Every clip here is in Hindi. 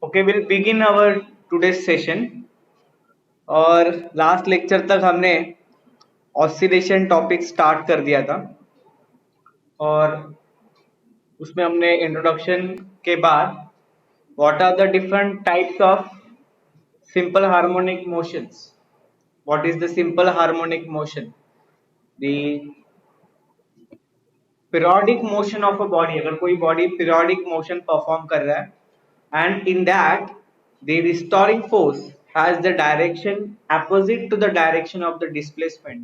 Okay, we'll begin our today's session. और लास्ट लेक्चर तक हमने ऑसिलेशन टॉपिक स्टार्ट कर दिया था और उसमें हमने इंट्रोडक्शन के बाद what are the different types of simple harmonic motions. What is the simple harmonic motion? The periodic motion of a body. अगर कोई बॉडी पीरियोडिक मोशन परफॉर्म कर रहा है and in that the restoring force has the direction opposite to the direction of the displacement.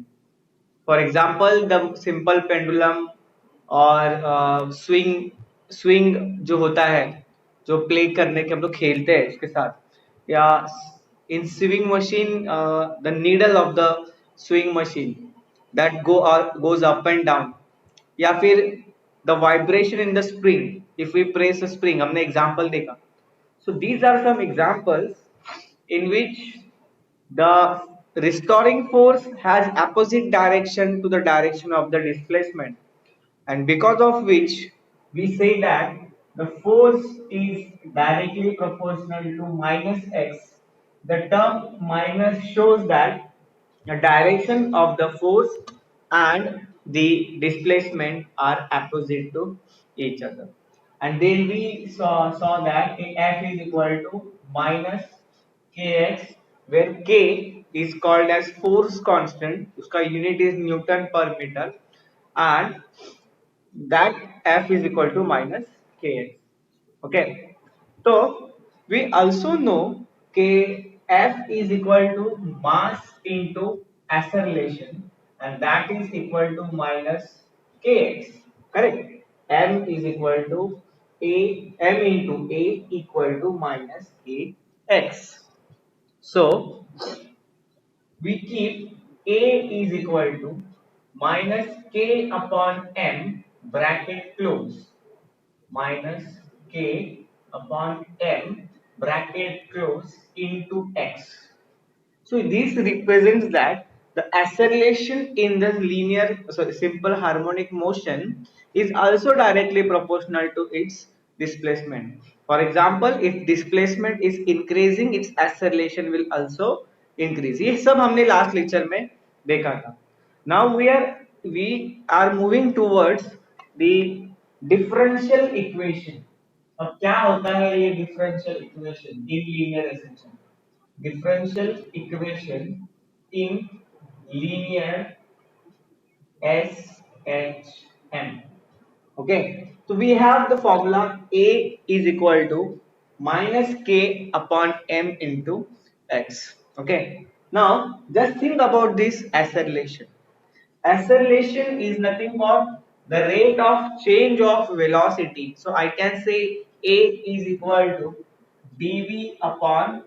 For example, the simple pendulum और swing जो होता है, जो प्ले करने के हम लोग खेलते हैं उसके साथ, या in sewing machine the needle of the sewing machine that goes up and down, या फिर the vibration in the spring if we press a spring. हमने एग्जांपल देखा. So these are some examples in which the restoring force has opposite direction to the direction of the displacement, and because of which we say that the force is directly proportional to minus x. The term minus shows that the direction of the force and the displacement are opposite to each other. And then we saw that F is equal to minus kx, where k is called as force constant, uska unit is Newton per meter, and that F is equal to minus kx. Okay, so we also know K F is equal to mass into acceleration, and that is equal to minus kx. Correct? M is equal to m into a equal to minus kx. So we keep a is equal to minus k upon m bracket close, minus k upon m bracket close into x. So this represents that the acceleration in the simple harmonic motion is also directly proportional to its displacement. For example, if displacement is increasing, its acceleration will also increase. ये सब हमने last lecture में देखा था. Now we are moving towards the differential equation. अब क्या होता है ये differential equation in linear SHM? Differential equation in linear SHM. Okay, so we have the formula A is equal to minus K upon M into X. Okay, now just think about this acceleration. Acceleration is nothing but the rate of change of velocity. So I can say A is equal to dv upon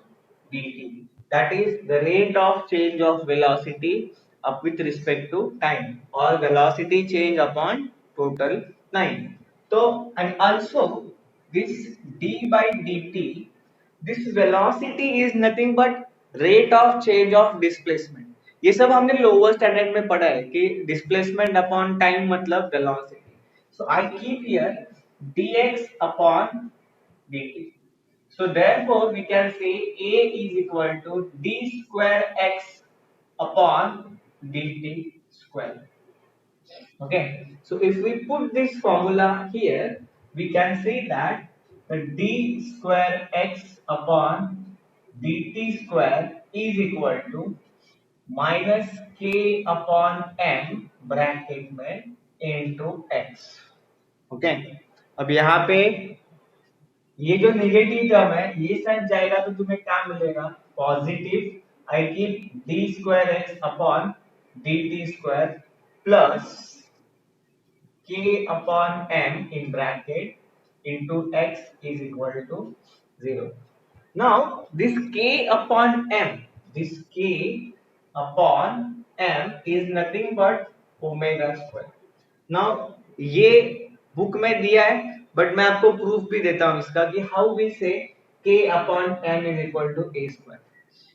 dt. That is the rate of change of velocity up with respect to time, or velocity change upon total time. So, and also this d by dt, this velocity is nothing but rate of change of displacement. ये सब हमने लोअर स्टैंडर्ड में पढ़ा है कि डिस्प्लेसमेंट अपॉन टाइम मतलब velocity. So I keep here dx upon dt. So therefore we can say A is equal to d square x upon dt square. Okay, so if we put this formula here, we can say that the d square x upon dt square is equal to minus k upon m bracket में into x. ओके, अब यहाँ पे ये जो नेगेटिव टर्म है ये सच जाएगा तो तुम्हें क्या मिलेगा? Positive. I keep D square x upon d t square plus k upon m in bracket into x is equal to 0. Now this k upon m, this k upon m is nothing but omega square. Now ये बुक में दिया है बट मैं आपको प्रूफ भी देता हूँ इसका कि हाउ वी से k upon m is equal to a square.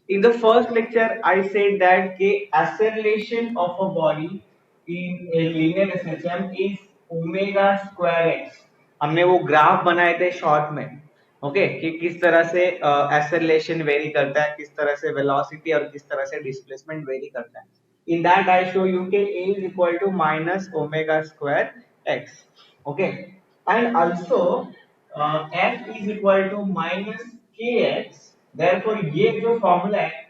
In the first lecture, I said that the acceleration of a body in a linear SHM is omega square x. हमने वो ग्राफ बनाए थे शॉर्ट में. ओके, कि किस तरह से एक्सेलरेशन वेरी करता है, किस तरह से वेलोसिटी और किस तरह से डिस्प्लेसमेंट वेरी करता है. In that I show you के a is equal to minus omega square x. Okay, and also f is equal to minus kx. Therefore ये जो फॉर्मूला है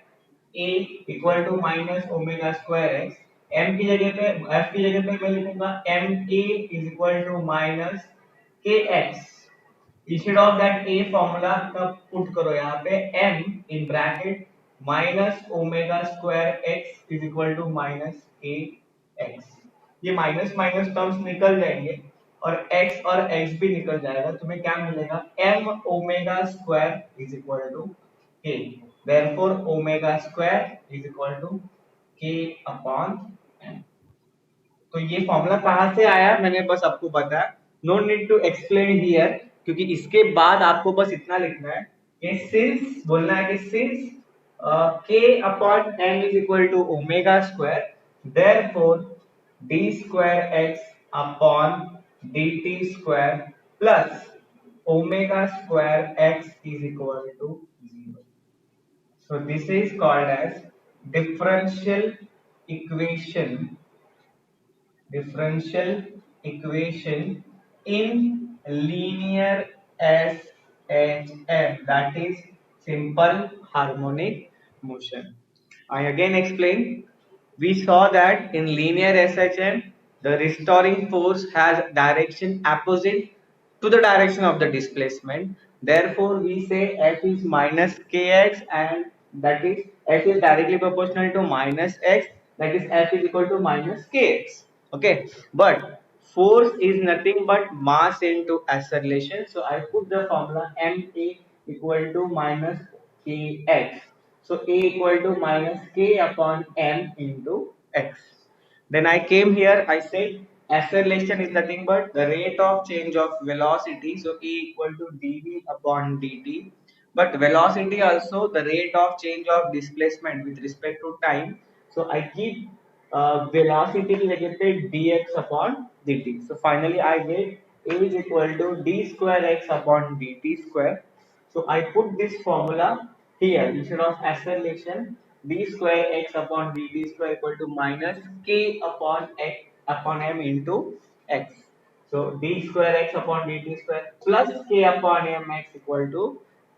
a equal to minus omega square x, m की जगह पे f की जगह पे मैं लिखूंगा m a is equal to minus k x. Instead of that a formula का पुट करो यहाँ पे m in bracket minus omega square x is equal to minus k x. ये माइनस माइनस टर्म्स निकल जाएंगे और x और x भी निकल जाएगा. तुम्हें क्या मिलेगा m omega square is equal to k. Therefore omega square is equal to k upon m. तो ये फॉर्मूला कहाँ से आया मैंने बस आपको बताया. No need to explain here, क्योंकि इसके बाद आपको बस इतना लिखना है कि सिंस बोलना है कि since k upon m is equal to omega square, therefore d square x upon dt square plus omega square x is equal to 0. So this is called as differential equation, differential equation in linear SHM, that is simple harmonic motion. I again explain. We saw that in linear SHM, the restoring force has direction opposite to the direction of the displacement. Therefore, we say F is minus kx, and that is F is directly proportional to minus x, that is F is equal to minus kx. Okay, but force is nothing but mass into acceleration. So I put the formula ma equal to minus kx. So a equal to minus k upon m into x. Then I came here, I said acceleration is nothing but the rate of change of velocity. So E equal to dv upon dt. But velocity also the rate of change of displacement with respect to time. So I keep velocity की जगह पे dx upon dt. So finally I get A is equal to d square x upon dt square. So I put this formula here instead of acceleration d square x upon dt square equal to minus k upon x upon m into x. So d square x upon dt square plus k upon m x equal to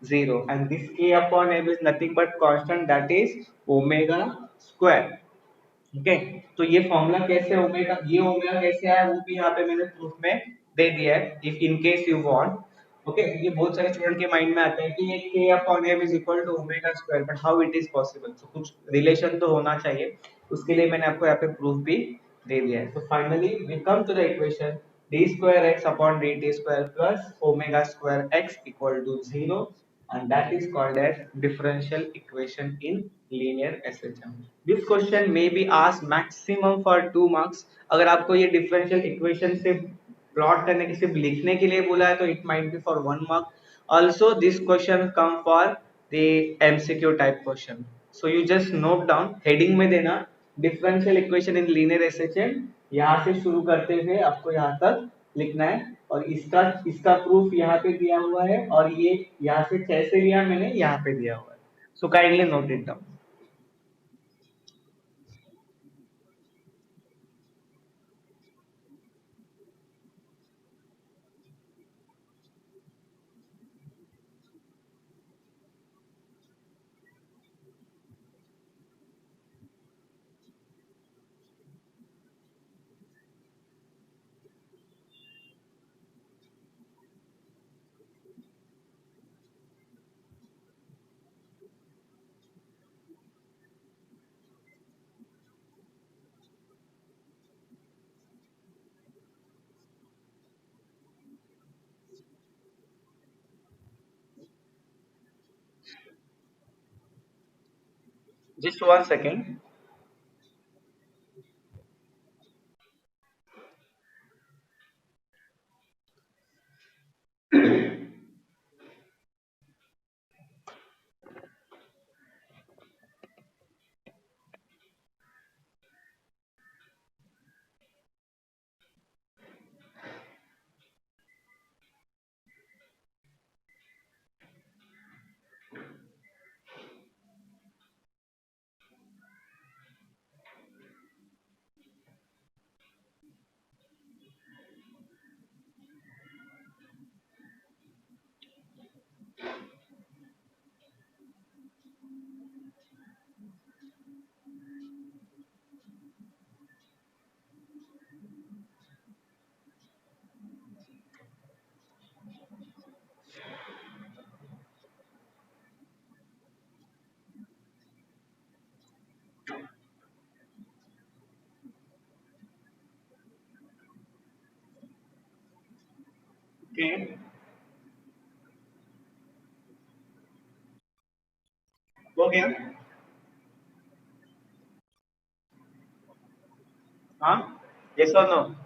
0, and this k upon m is nothing but constant, that is omega square. Okay, तो ये फॉर्मूला कैसे ओमेगा, ये ओमेगा कैसे आया वो भी यहाँ पे मैंने प्रूफ में दे दिया है, if in case you want. Okay, ये बहुत सारे स्टूडेंट के माइंड में आता है कि ये k upon m is equal to omega square, but how it is possible. तो कुछ रिलेशन तो होना चाहिए, उसके लिए मैंने आपको यहाँ पे प्रूफ भी दे दिया है. तो finally we come to the equation d square x upon dt square plus omega square x equal to 0, and that is called as differential equation in linear SHM. This question may be asked maximum for 2 marks. अगर आपको ये differential equation से plot करने के सिर्फ लिखने के लिए बोला है तो it might be for 1 mark. Also this question come for the MCQ type question. So you just note down, heading में देना differential equation in linear SHM, यहाँ से शुरू करते हुए आपको यहाँ तक लिखना है, और इसका इसका प्रूफ यहाँ पे दिया हुआ है, और ये यहाँ से कैसे लिया मैंने यहाँ पे दिया हुआ है. So kindly note it down. Just 1 second. Okay. Okay. Huh? Yes or no?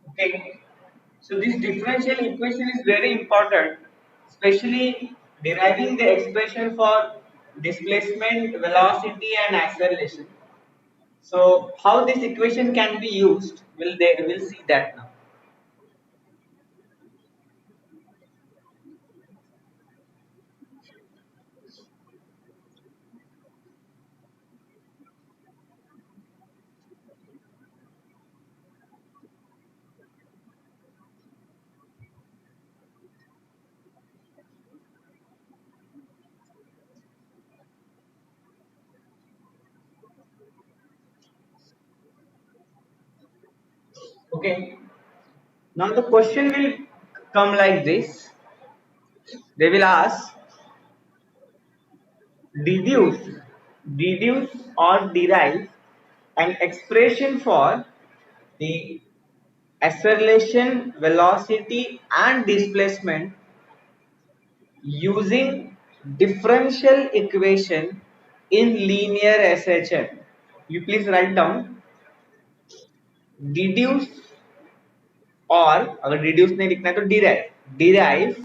Okay. So this differential equation is very important, especially deriving the expression for displacement, velocity, and acceleration. So how this equation can be used, we'll see that now. Okay. Now the question will come like this. They will ask, deduce, deduce or derive an expression for the acceleration, velocity, and displacement using differential equation in linear SHM. You please write down, deduce, और अगर डिड्यूस नहीं लिखना है तो derive, derive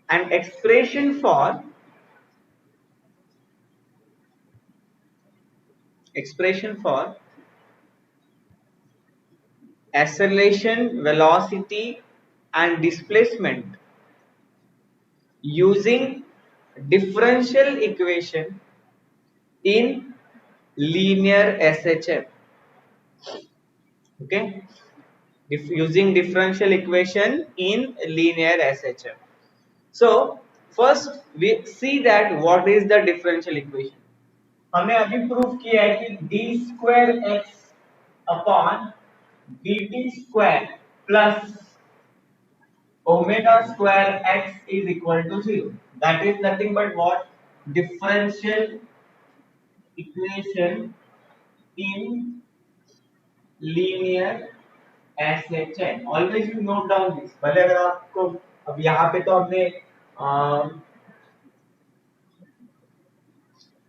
an expression for acceleration, velocity, and displacement using differential equation in linear SHM. Okay, using differential equation in linear SHM. So first we see that what is the differential equation. हमने अभी प्रूफ किया है कि d square x upon d t square plus omega square x is equal to zero. That is nothing but what, differential equation in linear SHM. Always you note down this. भले अगर आपको अब यहाँ पे तो हमने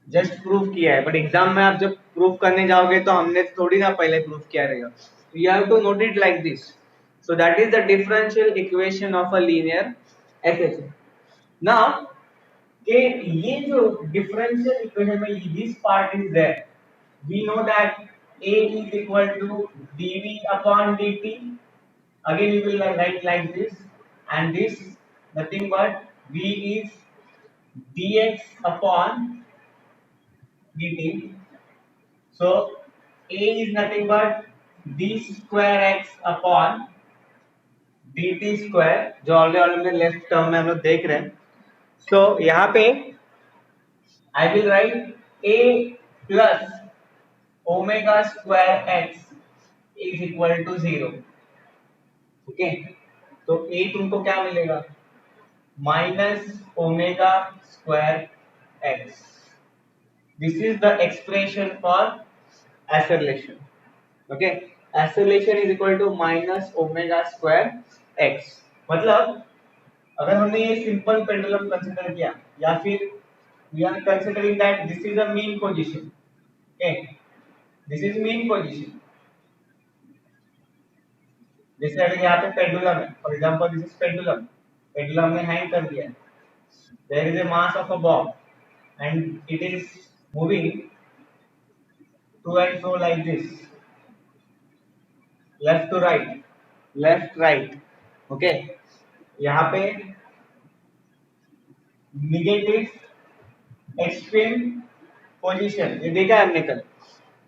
जस्ट प्रूफ किया है, बट एग्जाम में आप जब प्रूफ करने जाओगे तो हमने थोड़ी ना पहले प्रूफ किया रहेगा. You have to note it like this. So that is the differential equation of a linear SHM. Now कि ये जो डिफरेंशियल इक्वेशन में this part is there, we know that a is equal to dv upon dt. Again we will write like this, and this nothing but v is dx upon dt. So a is nothing but d square x upon dt square, जो ऑलरेडी हमने लेफ्ट टर्म में हम लोग देख रहे हैं. सो यहाँ पे I will write a plus omega square x is equal to 0. Okay, तो a तुमको क्या मिलेगा, minus omega square x. This is the expression for acceleration. Okay, acceleration is equal to minus omega square x. मतलब अगर हमने ये सिंपल पेंडुलम कंसीडर किया, या फिर we are considering that this is a mean position. Okay, this is mean position. जैसे अगर यहाँ पे पेंडुलम है, for example this is pendulum, pendulum में हैंग कर दिया है. There is a mass of a ball and it is moving to and fro like this, left to right, left right. Okay, यहाँ पे निगेटिव एक्सट्रीम पोजीशन ये देखा है हमने कल.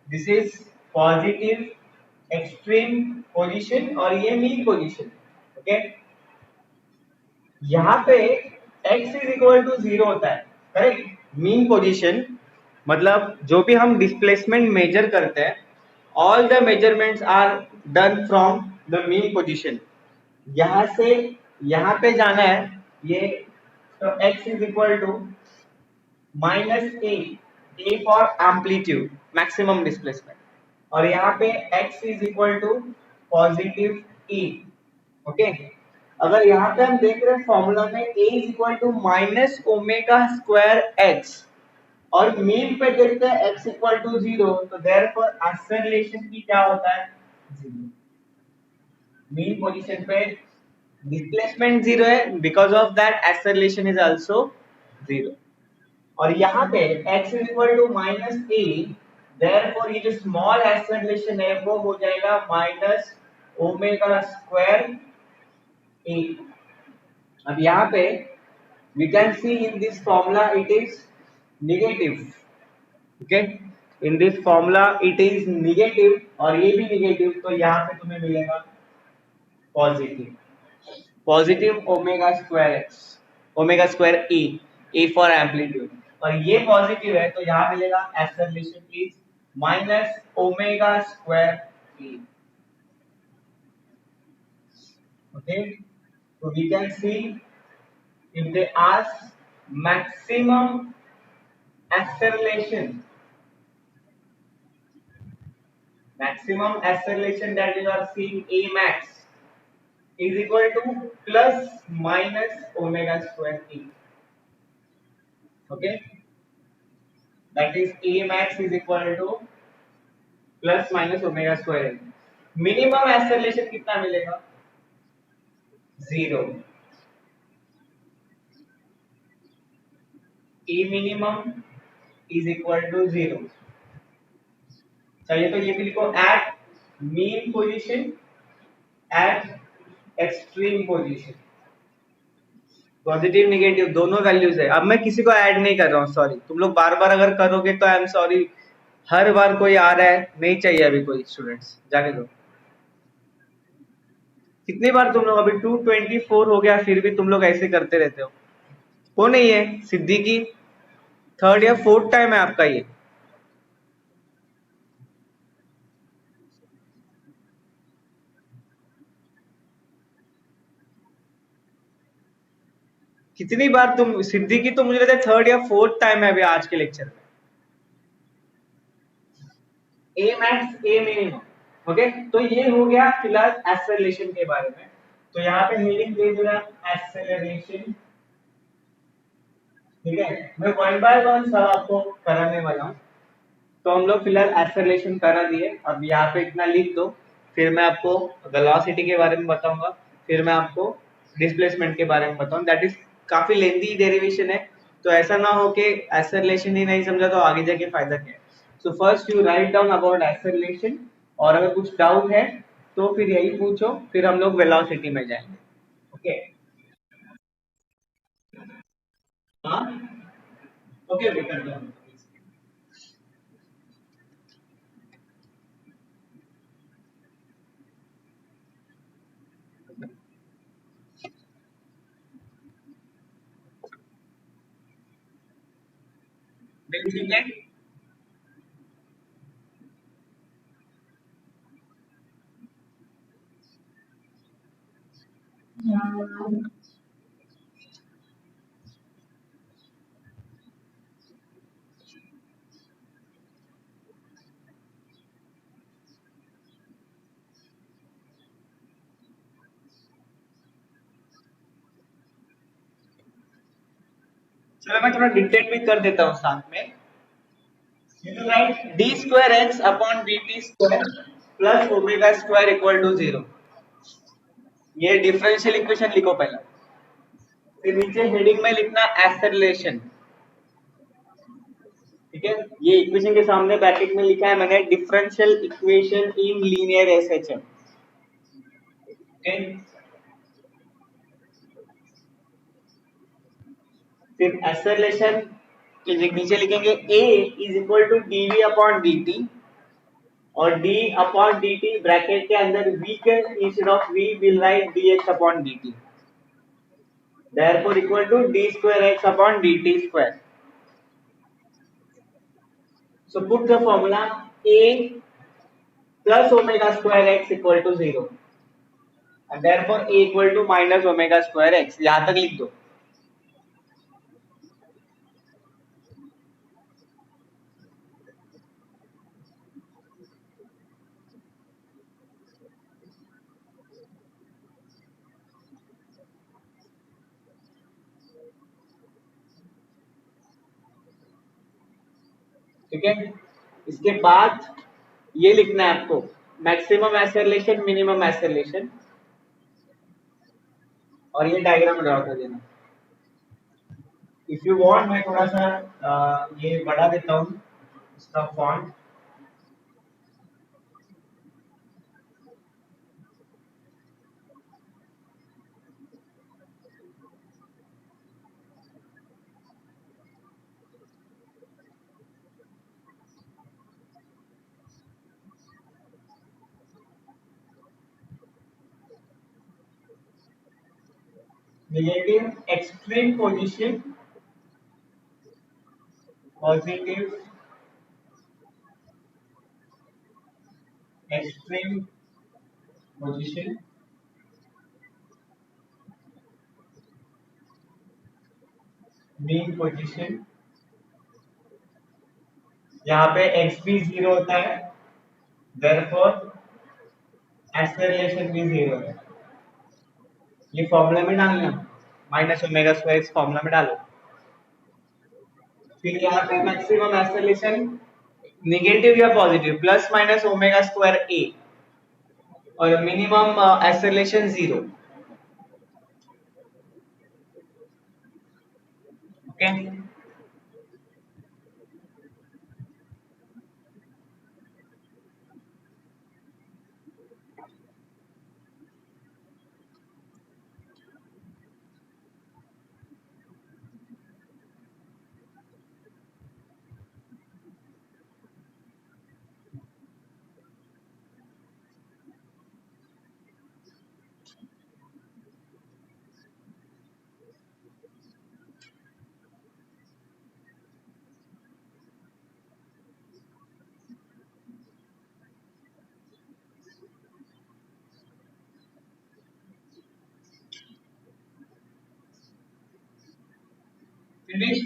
This is positive extreme position और ये मीन पोजीशन. ओके, यहाँ पे x इज इक्वल टू 0 होता है, करेक्ट. मीन पोजीशन मतलब जो भी हम डिस्प्लेसमेंट मेजर करते हैं, all the measurements are done from the mean position, यहां से यहां पे जाना है ये, तो x is equal to minus a for amplitude maximum displacement, और यहाँ पे x is equal to positive e। Okay, अगर यहाँ पे हम देख रहे हैं फॉर्मूला में a is equal to minus omega square x, और मीन पे देखते हैं x इक्वल टू 0, तो देयरफॉर एक्सेलरेशन की क्या होता है, 0। मीन पोजीशन पे डिस्प्लेसमेंट 0 है, because of that acceleration is also 0। और यहाँ पे x is equal to minus a, therefore ये जो स्मॉल एक्सेलरेशन है वो हो जाएगा माइनस ओमेगा स्क्वायर ए। अब यहाँ पे we can see in this formula it is negative, okay, in this formula it is negative और ये भी negative, तो यहाँ पे तुम्हें मिलेगा positive omega square x, omega square A for amplitude, और ये पॉजिटिव है तो यहाँ मिलेगा acceleration is minus omega square A. Okay, so we can see if they ask maximum acceleration that you are seeing a max is equal to plus minus omega square e। Okay, that is a max is equal to plus minus omega square e। Minimum acceleration कितना मिलेगा, 0। A minimum is equal to 0। चलिए तो ये भी लिखो, at mean position at extreme position, positive negative दोनों वैल्यूज है। अब मैं किसी को ऐड नहीं कर रहा हूँ, सॉरी, तुम लोग बार बार अगर करोगे तो आई एम सॉरी, हर बार कोई आ रहा है, नहीं चाहिए अभी कोई स्टूडेंट्स, जाने दो। कितनी बार तुम लोग, अभी 224 हो गया फिर भी तुम लोग ऐसे करते रहते हो, वो नहीं है सिद्दीकी, थर्ड या फोर्थ टाइम है आपका ये। कितनी बार तुम सिद्दीकी, तो मुझे लगता है थर्ड या फोर्थ टाइम है अभी आज के लेक्चर में। ए मैक्स ए मिनिमम, ओके, तो ये हो गया फिलहाल एक्सेलरेशन के बारे में। तो यहाँ पे हेडिंग दे देना एक्सेलरेशन, ठीक है, मैं वन बाय वन सब आपको कराने वाला हूँ। तो हम लोग फिलहाल एक्सेलरेशन करा दिए, अब यहाँ पे इतना लिख दो, फिर मैं आपको वेलोसिटी के बारे में बताऊंगा, फिर मैं आपको डिस्प्लेसमेंट के बारे में बताऊंगा। दैट इज काफी लेंथी डेरिवेशन है, तो ऐसा ना हो कि एक्सेलरेशन ही नहीं समझा तो आगे जाके फायदा क्या है। So first you write down about acceleration, और अगर कुछ डाउट है तो फिर यही पूछो, फिर हम लोग वेलोसिटी में जाएंगे। ओके, हाँ, ओके बेटा, ठीक है। चलो मैं थोड़ा डिक्टेट भी कर देता हूँ साथ में। D square x upon d t square plus omega square equal to 0। ये डिफरेंशियल इक्वेशन लिखो पहला, फिर नीचे हेडिंग में लिखना एक्सेलरेशन, ठीक है। ये इक्वेशन के सामने ब्रैकेट में लिखा है मैंने, differential equation in linear SHM, फिर एक्सेलरेशन के नीचे लिखेंगे a is equal to dv upon dt, और d अपॉन dt ब्रैकेट के अंदर v के instead of v will write dx upon dt, therefore equal to d square x upon dt square. So put the formula a plus omega square x equal to 0। and therefore a equal to minus omega square x, यहाँ तक लिख दो. ठीक है, इसके बाद ये लिखना है आपको, मैक्सिमम एक्सेलरेशन, मिनिमम एक्सेलरेशन, और ये डायग्राम ड्रॉ कर देना. इफ यू वांट मैं थोड़ा सा ये बढ़ा देता हूँ इसका font. Negative extreme position, positive extreme position, mean position. यहाँ पे x भी 0 होता है, therefore acceleration भी 0 है. ये फॉर्मूला में डालना, माइनस ओमेगा स्क्वायर इस फॉर्मूला में डालो. फिर यहाँ पे मैक्सिमम एक्सेलरेशन नेगेटिव या positive, plus minus omega square a, और मिनिमम एक्सेलरेशन 0. Okay, finish.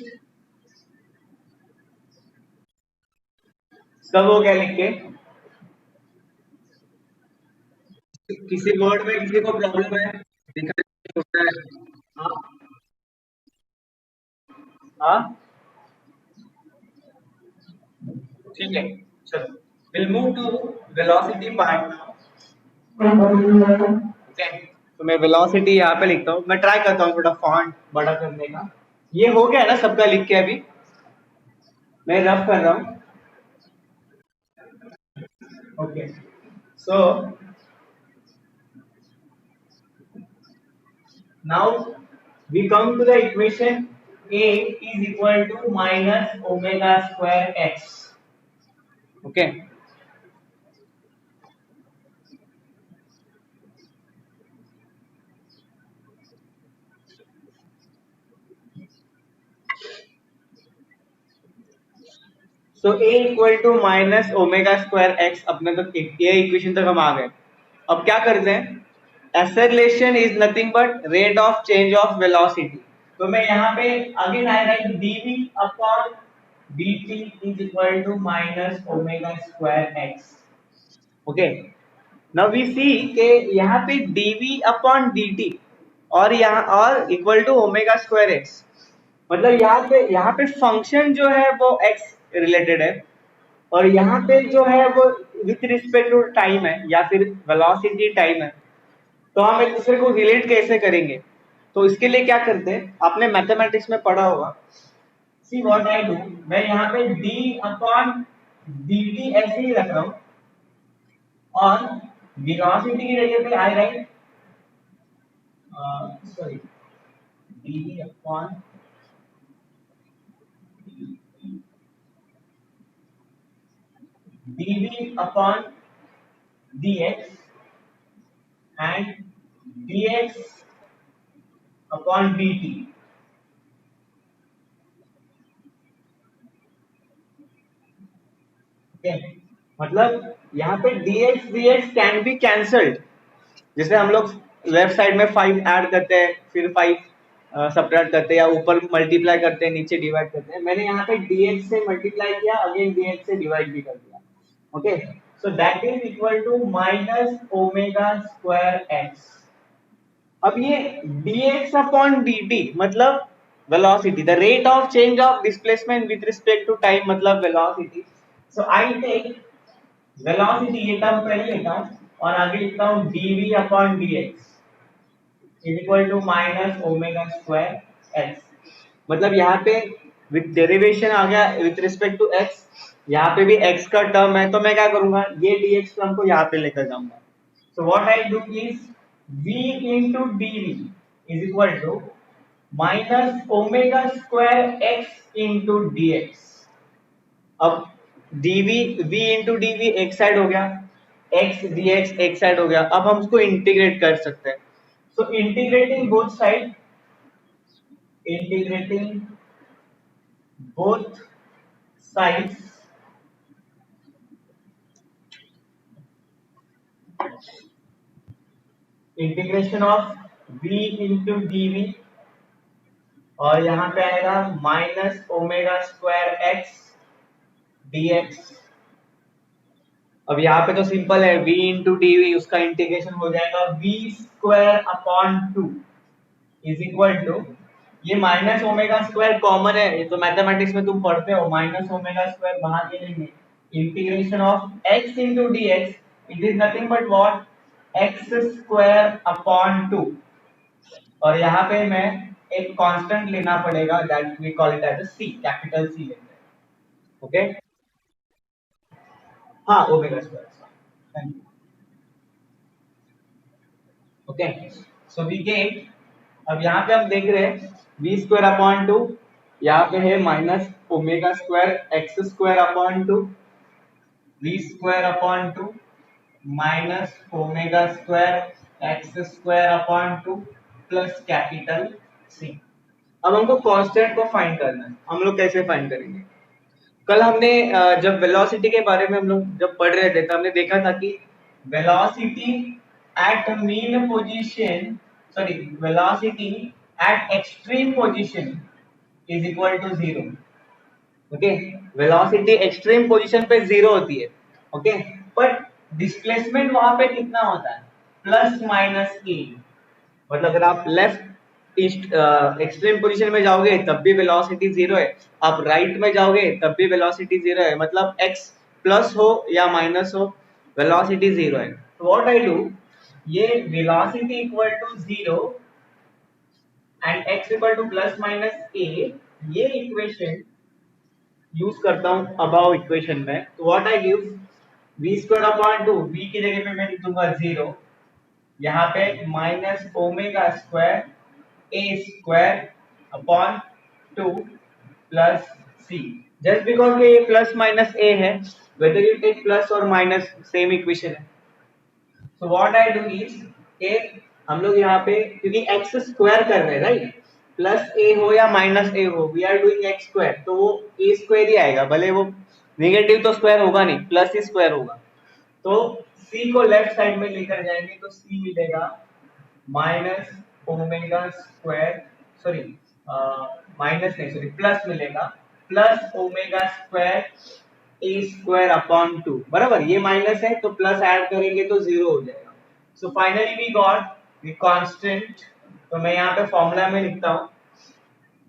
सब हो गया लिख के. किसी वर्ड में किसी को प्रॉब्लम है, दिक्कत होता है? हाँ हाँ, ठीक है. चलो, will move to velocity part now. Okay, तो मैं वेलोसिटी यहाँ पे लिखता हूँ. मैं ट्राई करता हूँ थोड़ा फॉन्ट बड़ा करने का. ये हो गया ना सबका लिख के? अभी मैं रफ कर रहा हूँ. Okay, so now we come to the equation a is equal to minus omega square x. Okay, so a equal to minus omega square x. अपने तक ये इक्वेशन तक हम आ गए. अब क्या करते हैं? Acceleration is nothing but rate of change of velocity. तो मैं यहाँ पे again I write dv upon dt is equal to minus omega square x. Okay, now we see के यहाँ पे dv अपॉन dt और यहाँ और equal to omega square x. मतलब यहाँ पे फंक्शन जो है वो x रिलेटेड है, और यहाँ पे जो है वो विथ रिस्पेक्ट टू टाइम है या फिर वेलोसिटी टाइम है. तो हम एक दूसरे को रिलेट कैसे करेंगे? तो इसके लिए क्या करते हैं, आपने मैथमेटिक्स में पढ़ा होगा. सी व्हाट आई डू, मैं यहाँ पे d अपॉन dt ऐसे ही रख रहा हूँ, और वेलोसिटी की जगह पे I write sorry dv upon dv upon dx and dx upon dt. okay? मतलब यहाँ पे dx dx can be cancelled. जैसे हम लोग लेफ्ट साइड में 5 ऐड करते हैं, फिर 5 सब्ट्रैक्ट करते हैं, या ऊपर मल्टीप्लाई करते हैं, नीचे डिवाइड करते हैं। मैंने यहाँ पे dx से मल्टीप्लाई किया, अगेन dx से डिवाइड भी कर दिया। Okay, so that is equal to minus omega square x. अब ये dx अपॉन dt मतलब velocity, the rate of change of displacement with respect to time, मतलब velocity. So I take velocity, ये टर्म पहले लेता हूँ और आगे लिखता हूँ dv upon dx is equal to minus omega square x. मतलब यहाँ पे विथ डेरिवेशन आ गया विथ रिस्पेक्ट टू एक्स, यहाँ पे भी एक्स का टर्म है, तो मैं क्या करूंगा, ये dx टर्म को यहाँ पे लेकर जाऊंगा। So what I do is v into dv is equal to minus omega square x into dx। अब dv v into dv एक साइड हो गया, x dx एक साइड हो गया। अब हम उसको इंटीग्रेट कर सकते हैं। So integrating both sides, integrating both sides, integration of v into dv, और यहाँ पे आएगा minus omega square x dx। अब यहाँ पे तो सिंपल है, v इंटू डी, उसका इंटीग्रेशन हो जाएगा v square upon 2 is equal to, ये माइनस ओमेगा स्क्वायर कॉमन है, ये तो मैथमेटिक्स में तुम पढ़ते हो, माइनस ओमेगा स्क्वायर बाहर ले लेंगे, integration of x into d x, it is nothing but what, x square upon 2। और यहाँ पे मैं एक कांस्टेंट लेना पड़ेगा, that we call it as c, capital C लेते हैं। ओके, हाँ omega square, thank you. Okay, so we get, अब यहाँ पे हम देख रहे हैं वी स्क्वायर अपॉन 2, यहाँ पे है minus omega square x square upon 2, v square upon 2 minus omega square x square upon 2 plus capital C. अब हमको कांस्टेंट को फाइंड करना है, हम लोग कैसे फाइंड करेंगे? कल हमने जब वेलोसिटी के बारे में हम लोग जब पढ़ रहे थे, तो हमने देखा था कि velocity at mean position, sorry velocity at extreme position is equal to 0। Okay, velocity extreme position पे 0 होती है। ओके, बट डिस्प्लेसमेंट वहां पे कितना होता है, प्लस माइनस ए। मतलब अगर आप लेफ्ट ईस्ट एक्सट्रीम पोजीशन में जाओगे तब भी वेलोसिटी 0 है, आप राइट में जाओगे तब भी वेलोसिटी 0 है, मतलब x प्लस हो या माइनस हो, वेलोसिटी 0 है। तो व्हाट आई डू, ये velocity equal to 0 and x equal to plus minus a, ये इक्वेशन यूज करता हूँ अबाव इक्वेशन में। तो what I give, v square upon 2, v की जगह पे मैं लिख दूंगा 0, यहाँ पे minus omega square a square upon 2 plus c. Just because के ये प्लस माइनस ए है, वेदर यू टेक प्लस और माइनस सेम इक्वेशन है। So what I do is, ए हम लोग यहाँ पे क्योंकि एक्स स्क्वायर कर रहे हैं राइट, प्लस ए हो या माइनस ए हो, we are doing x square, तो वो ए स्क्वायर ही आएगा, भले वो नेगेटिव तो स्क्वायर होगा नहीं, प्लस ही स्क्वायर होगा। तो c को लेफ्ट साइड में लेकर जाएंगे तो c मिलेगा minus omega square, sorry minus नहीं सॉरी प्लस मिलेगा, plus omega square a square upon 2, बराबर, ये माइनस है तो प्लस ऐड करेंगे तो 0 हो जाएगा। So finally we got the constant, तो मैं यहाँ पे फॉर्मूला में लिखता हूँ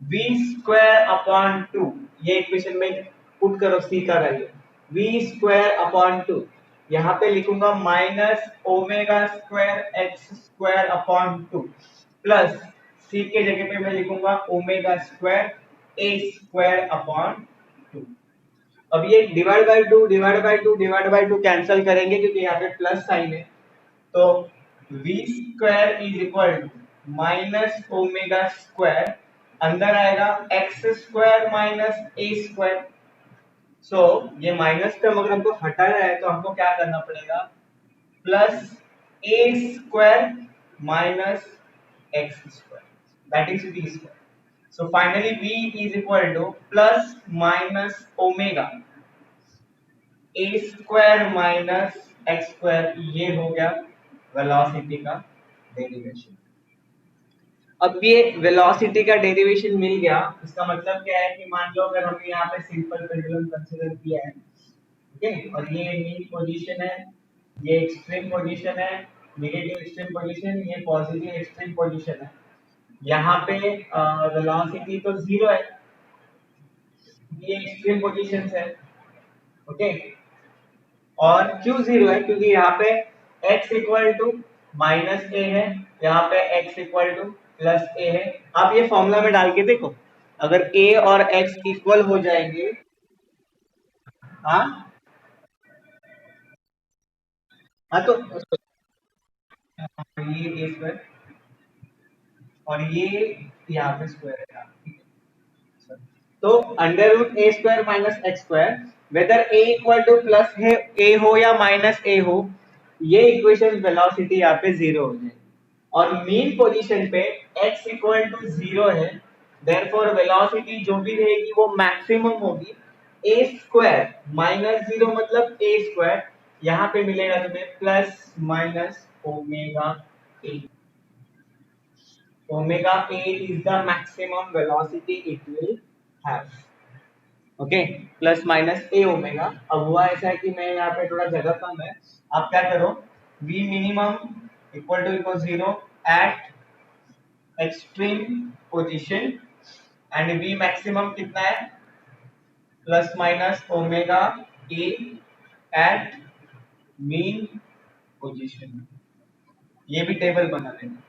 v स्क्वायर अपॉन 2, ये इक्वेशन में पुट करो, सी का वैल्यू v स्क्वायर अपॉन 2, यहाँ पे लिखूंगा minus omega square x square upon 2 plus c के जगह पे मैं लिखूंगा omega square a square upon 2। अब ये divide by 2 divide by 2 divide by 2 cancel करेंगे क्योंकि यहाँ पे प्लस साइन है, तो v square is equal to minus omega square, अंदर आएगा x square minus a square. So ये माइनस टर्म अगर हमको हटाना है तो हमको क्या करना पड़ेगा, plus a square minus x square, that is v square. So finally v is equal to plus minus omega a square minus x square, ये हो गया वेलोसिटी का डेरिवेशन। अब ये वेलोसिटी का डेरिवेशन मिल गया, इसका मतलब क्या है कि मान लो अगर हमने यहाँ पे सिंपल पेंडुलम कंसीडर किया है, ओके, और ये मीन पोजीशन है, ये एक्सट्रीम पोजीशन है, नेगेटिव एक्सट्रीम पोजीशन, ये पॉजिटिव एक्सट्रीम पोजीशन है। यहाँ पे वेलोसिटी तो जीरो है, ये एक्सट्रीम पोजीशन है, ओके। और क्यों जीरो है? क्योंकि यहाँ पे x equal to minus a है, यहाँ पे x इक्वल टू प्लस ए है। आप ये फॉर्मूला में डाल के देखो, अगर a और x इक्वल हो जाएंगे, हाँ हाँ, तो ये a स्क्वायर और ये यहाँ पे स्क्वायर है, ठीक है। तो under root a square minus x square, whether a equal to plus है ए हो या माइनस ए हो, ये इक्वेशन वेलोसिटी यहाँ पे जीरो हो जाएगी। और मीन पोजीशन पे x इक्वल टू जीरो है, देयरफॉर वेलोसिटी जो भी रहेगी वो मैक्सिमम होगी। ए स्क्वायर माइनस जीरो मतलब ए स्क्वायर, यहाँ पे मिलेगा तुम्हें plus minus omega A. Omega A is the maximum velocity it will have, okay, plus minus A omega. अब हुआ ऐसा है कि मैं यहाँ पे थोड़ा जगह कम है, आप क्या करो, v minimum equal zero at extreme position and v maximum कितना है, plus minus omega a at mean position. ये भी टेबल बना लेना,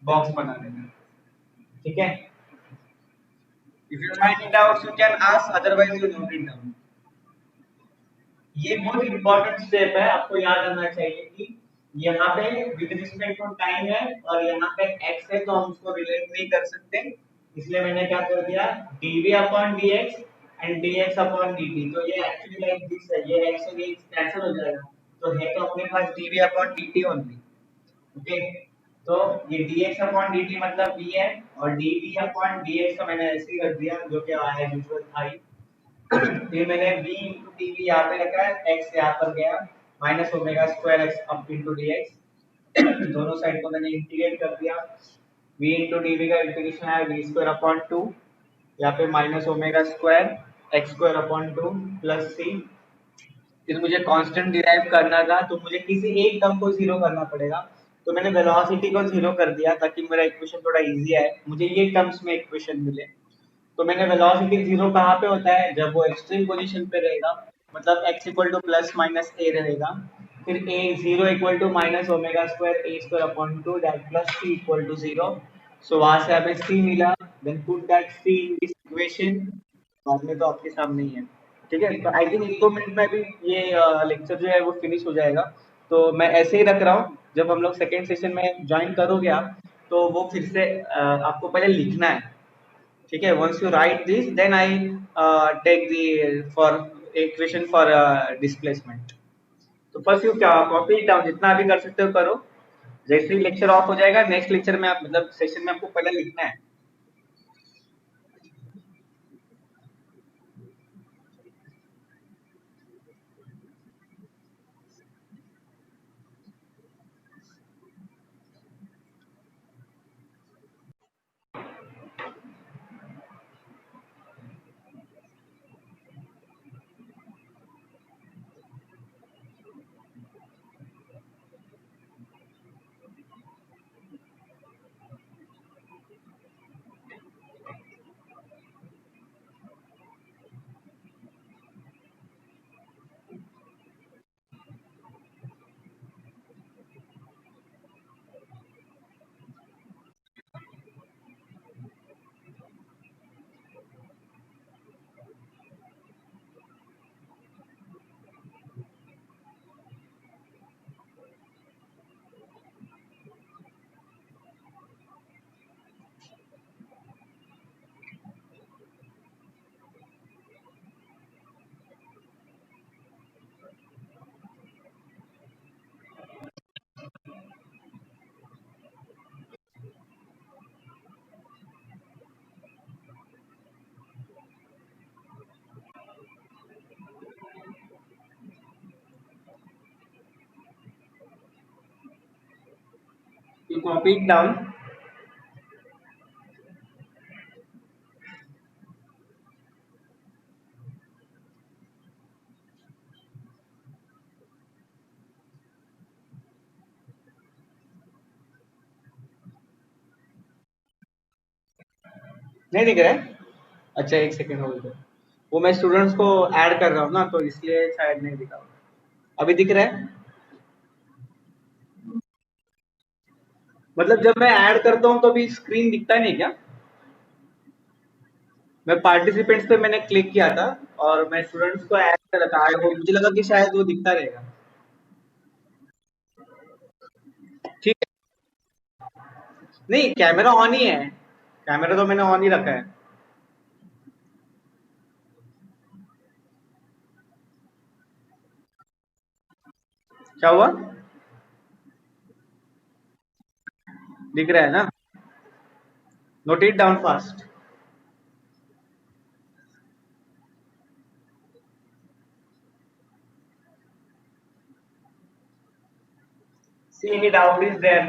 बॉक्स बना लेना, ठीक है। If you find it out you can ask, otherwise you note it down. ये बहुत इंपॉर्टेंट स्टेप है, आपको याद रखना चाहिए कि यहाँ पे विद रिस्पेक्ट टू टाइम है और यहाँ पे x है, तो हम उसको रिलेट नहीं कर सकते, इसलिए मैंने क्या कर दिया, dv upon dx and dx upon dt। तो ये एक्चुअली लाइक दिस है, ये x और ये कैंसिल हो जाएगा, तो है तो अपने पास dv upon dt only, okay. तो ये dx अपॉन dt मतलब v है, और dv अपॉन dx तो मैंने ऐसे ही रख दिया जो कि आया यूजुअल था ही। फिर मैंने v इंटू डी वी यहाँ पे रखा है, x यहाँ पर गया, minus omega square x up into d x, दोनों साइड को मैंने इंटीग्रेट कर दिया। v इंटू डी वी का इंटीग्रेशन है वी स्क्वायर अपॉन टू, यहाँ पे minus omega square x square upon two plus c. फिर मुझे कांस्टेंट डिराइव करना था, तो मुझे किसी एक टर्म को जीरो करना पड़ेगा, तो मैंने वेलोसिटी को जीरो कर दिया ताकि मेरा इक्वेशन थोड़ा इजी है, मुझे ये टर्म्स में इक्वेशन मिले। तो मैंने वेलोसिटी जीरो कहाँ पे होता है, जब वो एक्सट्रीम पोजीशन पे रहेगा, मतलब x equal to plus minus a रहेगा, फिर a zero equal to minus omega square a square upon two that plus c equal to zero. So वहां से हमें c मिला, then put that c in this equation, बाद में तो आपके सामने ही है, ठीक है। तो आई थिंक 1-2 मिनट में भी ये लेक्चर जो है वो फिनिश हो जाएगा। तो मैं ऐसे ही रख रहा हूँ, जब हम लोग सेकेंड सेशन में ज्वाइन करोगे आप, तो वो फिर से आपको पहले लिखना है, ठीक है। Once you write this then I take the for equation for displacement. तो फर्स्ट यू क्या कॉपी डाउन, जितना भी कर सकते हो करो, जैसे ही लेक्चर ऑफ हो जाएगा नेक्स्ट लेक्चर में आप मतलब सेशन में आपको पहले लिखना है। You copy it down. नहीं दिख रहा है? अच्छा एक सेकेंड हो गया, वो मैं स्टूडेंट्स को ऐड कर रहा हूँ ना, तो इसलिए शायद नहीं दिखा। अभी दिख रहा है? मतलब जब मैं ऐड करता हूँ तो अभी स्क्रीन दिखता नहीं क्या? मैं पार्टिसिपेंट्स पे मैंने क्लिक किया था और मैं स्टूडेंट्स को ऐड कर रहा था, वो मुझे लगा कि शायद वो दिखता रहेगा। ठीक है। नहीं, कैमरा ऑन ही है, कैमरा तो मैंने ऑन ही रखा है। क्या हुआ? दिख रहा है ना? Note it down fast. See any doubt is there?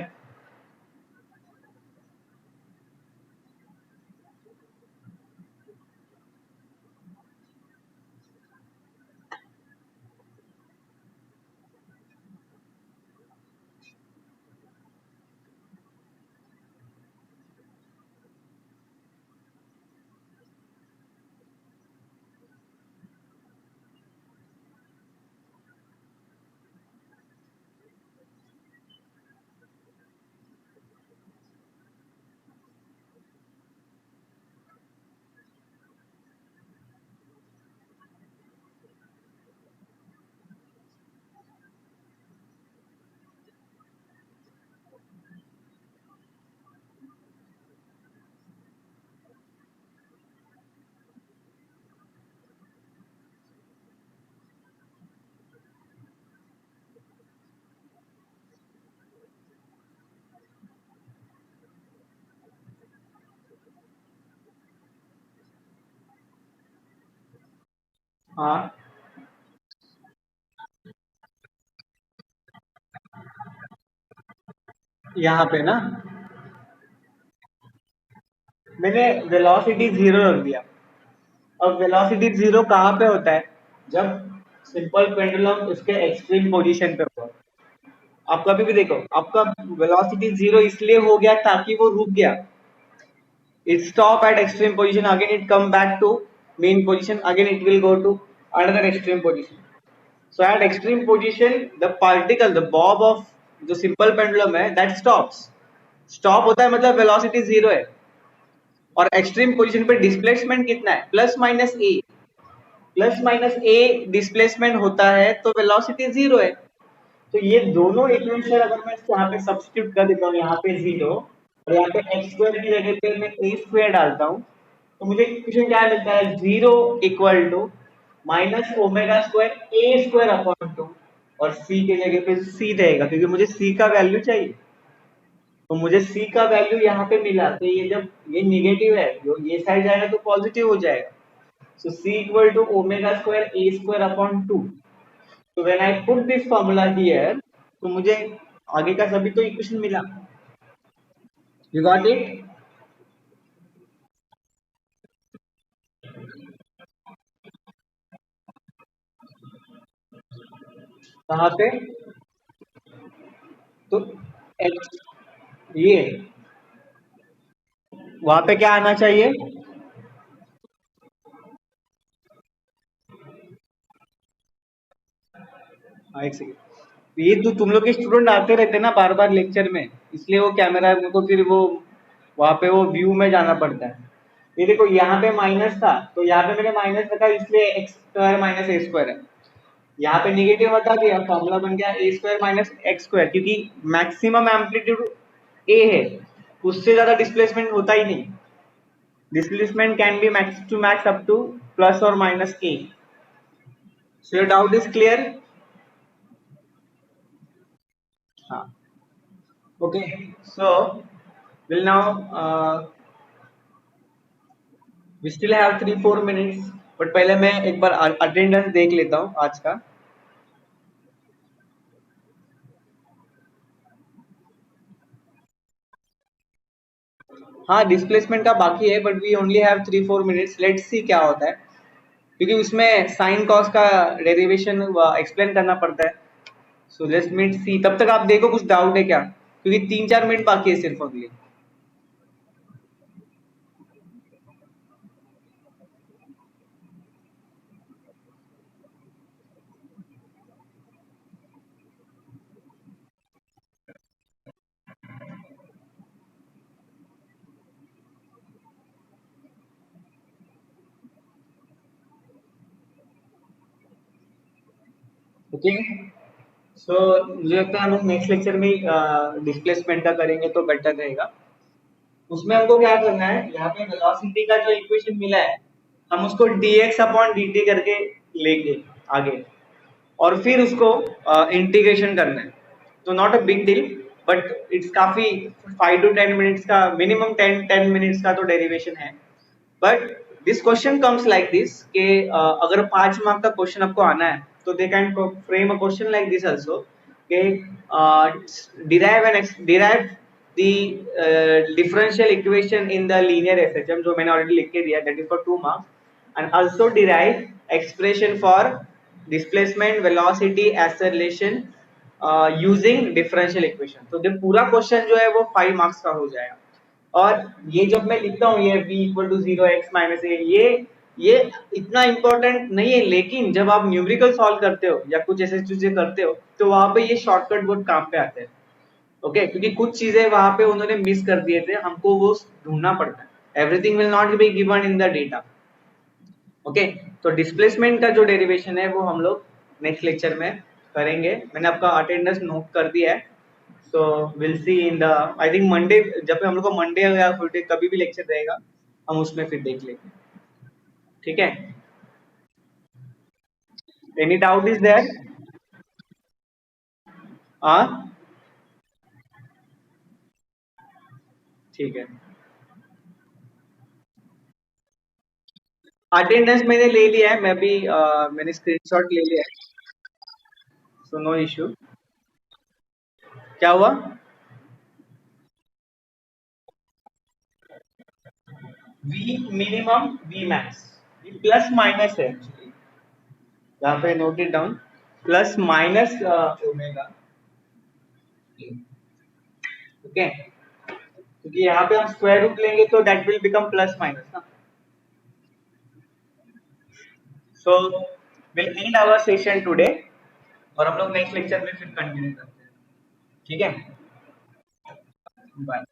हाँ, यहाँ पे ना मैंने वेलोसिटी जीरो रख दिया। अब वेलोसिटी जीरो कहाँ पे होता है? जब सिंपल पेंडुलम उसके एक्सट्रीम पोजीशन पे होगा। आप कभी भी देखो, आपका वेलोसिटी जीरो इसलिए हो गया ताकि वो रुक गया। It stop at extreme position, again it come back to mean position, again it will go to another extreme position. So at extreme position the particle, the bob of जो simple pendulum है that stops. Stop होता है मतलब velocity zero है, और extreme position पे displacement कितना है? प्लस माइनस ए। प्लस माइनस ए डिस्प्लेसमेंट होता है तो वेलोसिटी जीरो है। तो ये दोनों इक्वेशन अगर मैं यहाँ पे सब्स्टिट्यूट कर देता हूँ, यहाँ पे जीरो और यहाँ पे एक्स स्क्वायर की जगह पे मैं ए स्क्वायर डालता हूँ, तो मुझे इक्वेशन क्या मिलता है? Zero equal to minus omega square a square upon two, और सी के जगह पे सी रहेगा क्योंकि मुझे सी का वैल्यू चाहिए। तो मुझे सी का वैल्यू यहाँ पे मिला, तो ये जब ये निगेटिव है, जो ये साइड जाएगा तो पॉजिटिव हो जाएगा। So c equal to omega square a square upon two. तो when I put this formula here, तो मुझे आगे का सभी तो इक्वेशन मिला। You got it? कहाँ पे? तो एक्स, ये वहां पे क्या आना चाहिए? हाँ, एक सेकेंड। ये तो तुम लोग के स्टूडेंट आते रहते ना बार बार लेक्चर में, इसलिए वो कैमरा मेरे को फिर वो वहां पे वो व्यू में जाना पड़ता है। ये देखो यहाँ पे माइनस था तो यहाँ पे मैंने माइनस रखा, इसलिए x square minus a square है। यहाँ पे निगेटिव हटा दिया, फॉर्मूला बन गया a square minus x square, क्योंकि मैक्सिमम एम्पलीट्यूड ए है, उससे ज्यादा डिस्प्लेसमेंट होता ही नहीं। Displacement can be max to max up to plus और minus a. So your doubt is clear? हाँ, okay. So will now we still have 3-4 minutes, but पहले मैं एक बार अटेंडेंस देख लेता हूँ आज का। हाँ डिस्प्लेसमेंट का बाकी है, but we only have 3-4 minutes, let's see क्या होता है, क्योंकि उसमें साइन कॉस का डेरिवेशन एक्सप्लेन करना पड़ता है। सो लेट्स मीट सी, तब तक आप देखो कुछ डाउट है क्या, क्योंकि 3-4 मिनट बाकी है सिर्फ अगली। ओके, सो मुझे लगता है हम लोग नेक्स्ट लेक्चर में डिस्प्लेसमेंट का करेंगे तो बेटर रहेगा। उसमें हमको क्या करना है, यहाँ पे वेलोसिटी का जो इक्वेशन मिला है, हम उसको dx अपॉन dt करके लेंगे आगे, और फिर उसको इंटीग्रेशन करना है। तो not a big deal, but it's काफी 5 to 10 मिनट्स का, मिनिमम 10 मिनट्स का तो डेरिवेशन है। But this question comes like this कि अगर 5 मार्क का क्वेश्चन आपको आना है तो they can frame a question like this also कि derive the differential equation in the linear SHM, जो मैंने ऑलरेडी लिख के दिया, that is for 2 marks, and also derive expression for displacement, velocity, acceleration using differential equation। तो जब पूरा क्वेश्चन जो है वो 5 मार्क्स का हो जाएगा। और ये जब मैं लिखता हूँ ये v equal to 0 x minus a, ये इतना इंपॉर्टेंट नहीं है, लेकिन जब आप न्यूमेरिकल सॉल्व करते हो या कुछ ऐसे चीजें करते हो तो वहां पे ये शॉर्टकट बहुत काम पे आते हैं। ओके, क्योंकि कुछ चीजें वहां पे उन्होंने मिस कर दिए थे, हमको वो ढूंढना पड़ता है, everything will not be given in the data. Okay, तो डिस्प्लेसमेंट का जो डेरिवेशन है वो हम लोग नेक्स्ट लेक्चर में करेंगे। मैंने आपका अटेंडेंस नोट कर दिया है, so will see in the, I think Monday, जब हम लोग को मंडे या फ्राइडे कभी भी लेक्चर रहेगा हम उसमें फिर देख लेंगे। ठीक है, एनी डाउट इज देयर? हाँ ठीक है, अटेंडेंस मैंने ले लिया है, मैं भी मैंने स्क्रीनशॉट ले लिया है, सो नो इश्यू। क्या हुआ? वी मिनिमम वी मैक्स, ये प्लस माइनस है एक्चुअली, यहाँ पे note it down, plus minus omega. Okay, क्योंकि यहाँ पे हम स्क्वायर रूट लेंगे तो that will become plus minus ना। So will end our session today, और हम लोग नेक्स्ट लेक्चर में फिर कंटिन्यू करते हैं। ठीक है, बाय।